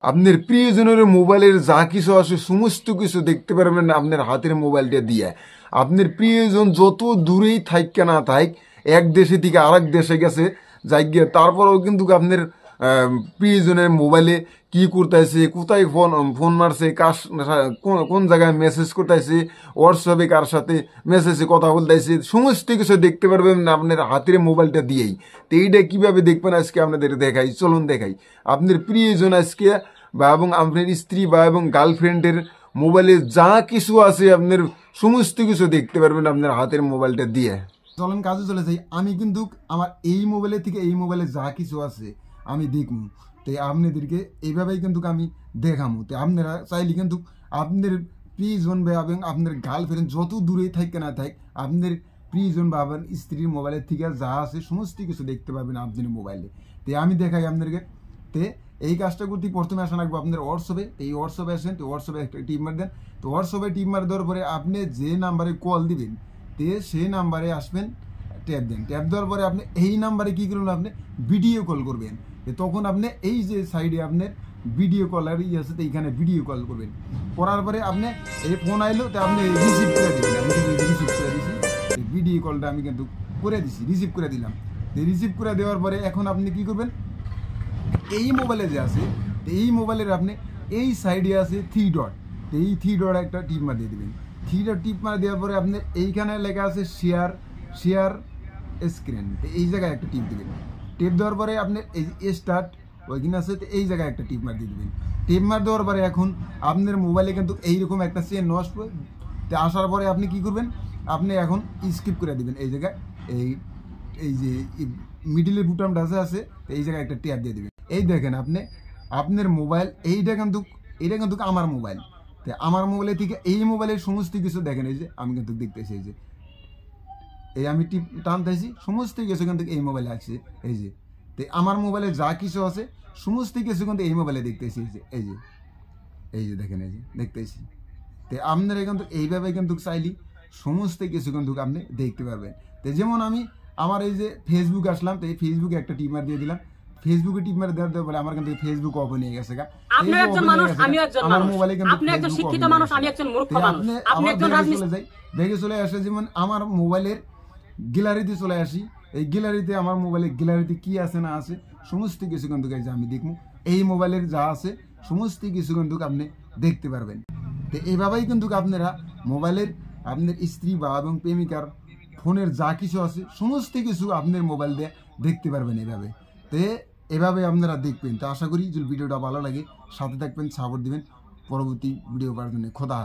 আপনার প্রিয়জনের মোবাইলের যা কিছু আছে সমস্ত কিছু দেখতে পারবেন আপনার হাতের মোবাইলটা দিয়ে। আপনার প্রিয়জন যত দূরেই থাক না থাক, এক দেশে থেকে আরেক দেশে গেছে যাই গিয়ে, তারপরেও কিন্তু আপনার প্রিয়জনের মোবাইলে কি করতেছে, কোথায় ফোন মারছে, কার কোন জায়গায় মেসেজ করতেছে, হোয়াটসঅ্যাপে কার সাথে মেসেজে কথা বলতেছে, সমস্ত কিছু দেখতে পারবেন আপনার হাতের মোবাইলটা দিয়েই। তো এইটা কিভাবে দেখবেন আজকে আপনাদের দেখাই, চলুন দেখাই। আপনার প্রিয়জন আজকে বা এবং আপনার স্ত্রী বা এবং গার্লফ্রেন্ডের মোবাইলে যা কিছু আছে আপনার সমস্ত কিছু দেখতে পারবেন আপনার হাতের মোবাইলটা দিয়ে। চলেন কাজে চলে যাই। আমি কিন্তু আমার এই মোবাইলের থেকে এই মোবাইলে যা কিছু আছে আমি দেখবো, তো আপনাদেরকে এইভাবেই কিন্তু আমি দেখামো। তো আপনারা চাইলে কিন্তু আপনার প্রিয়জন বা এবং আপনার গার্লফ্রেন্ড যত দূরেই থাকে না থাক, আপনার প্রিয়জন বা আপনার স্ত্রীর মোবাইলের থেকে যা আছে সমস্ত কিছু দেখতে পাবেন আপনার মোবাইলে। তো আমি দেখাই আপনাদেরকে। তো এই কাজটা করতে প্রথমে আসা লাগবে আপনার হোয়াটসঅ্যাপে। এই হোয়াটসঅ্যাপে আসেন, তো হোয়াটসঅ্যাপে একটা টিপ মার দেন। তো হোয়াটসঅ্যাপে টিপ মার দেওয়ার পরে আপনি যে নাম্বারে কল দিবেন, তে সেই নাম্বারে আসবেন, ট্যাপ দেন। ট্যাপ দেওয়ার পরে আপনি এই নাম্বারে কী করবেন, আপনি ভিডিও কল করবেন। তখন আপনি এই যে সাইডে আপনার ভিডিও কলার আছে, তো এইখানে ভিডিও কল করবেন। করার পরে আপনি এই ফোন আইলো, তো আপনি রিসিভ করে দেবেন। আমি কিন্তু রিসিভ করে দিছি, এই ভিডিও কলটা আমি কিন্তু করে দিছি, রিসিভ করে দিলাম। রিসিভ করে দেওয়ার পরে এখন আপনি কি করবেন, এই মোবাইলে যে আছে, তো এই মোবাইলের আপনি এই সাইডে আছে 3 ডট, তো এই 3 ডট একটা টিপ মার দিয়ে দেবেন। 3 ডট টিপ মার দেওয়ার পরে আপনি এইখানে লেখা আছে শেয়ার স্ক্রিন, তো এই জায়গায় একটা টিপ দেবেন। টিপ দেওয়ার পরে আপনি এই স্টার্ট ওইখানে আছে, তো এই জায়গায় একটা টিপ মার দিয়ে দেবেন। টিপ মার দেওয়ার পরে এখন আপনার মোবাইলে কিন্তু এইরকম একটা চেন আসবে। তো আসার পরে আপনি কি করবেন, আপনি এখন স্কিপ করে দিবেন এই জায়গায়, এই যে মিডিলের বুটামটা আছে, তো এই জায়গায় একটা ট্যাপ দিয়ে দেবেন। এই দেখেন আপনি আপনার মোবাইল, এটা কিন্তু আমার মোবাইল। তো আমার মোবাইলের থেকে এই মোবাইলের সমস্ত কিছু দেখেন, এই যে আমি কিন্তু দেখতেছি, এই যে এই আমি টিপ টানতেছি, সমস্ত কিছু কিন্তু এই মোবাইলে আছে। এই যে তো আমার মোবাইলে যা কিছু আছে সমস্ত কিছু কিন্তু এই মোবাইলে দেখতেছি, এই যে দেখেন, এই যে দেখতেছি। তো আপনারা কিন্তু এইভাবে কিন্তু চাইলে সমস্ত কিছু কিন্তু আপনি দেখতে পারবেন। তো যেমন আমি আমার এই যে ফেসবুক আসলাম, তো এই ফেসবুকে একটা টিপ মার দিয়ে দিলাম। ফেসবুকে টিপ মার দেওয়ার পরে আমার কিন্তু ফেসবুক ওপেন হয়ে গেছে। আপনি একজন মানুষ, আমি একজন আমার মানুষ, মোবাইলে কিন্তু আপনি একজন শিক্ষিত মানুষ, আমি একজন মূর্খ মানুষ, আপনি একজন রাজনীতি দেখে চলে আসে। যেমন আমার মোবাইলের গ্যালারিতে চলে আসি, এই গ্যালারিতে আমার মোবাইলের গ্যালারিতে কি আছে না আছে সমস্ত কিছু কিন্তু আমি দেখবো। এই মোবাইলের যা আছে সমস্ত কিছু কিন্তু আপনি দেখতে পারবেন। তো এইভাবেই কিন্তু আপনারা মোবাইলের আপনার স্ত্রী বা এবং প্রেমিকার ফোনের যা কিছু আছে সমস্ত কিছু আপনার মোবাইল দিয়ে দেখতে পারবেন এইভাবে। তো এভাবে আপনারা দেখবেন। তো আশা করি যদি ভিডিওটা ভালো লাগে সাথে থাকবেন, সাপোর্ট দিবেন। পরবর্তী ভিডিও পাওয়ার জন্য খোদা হাফেজ।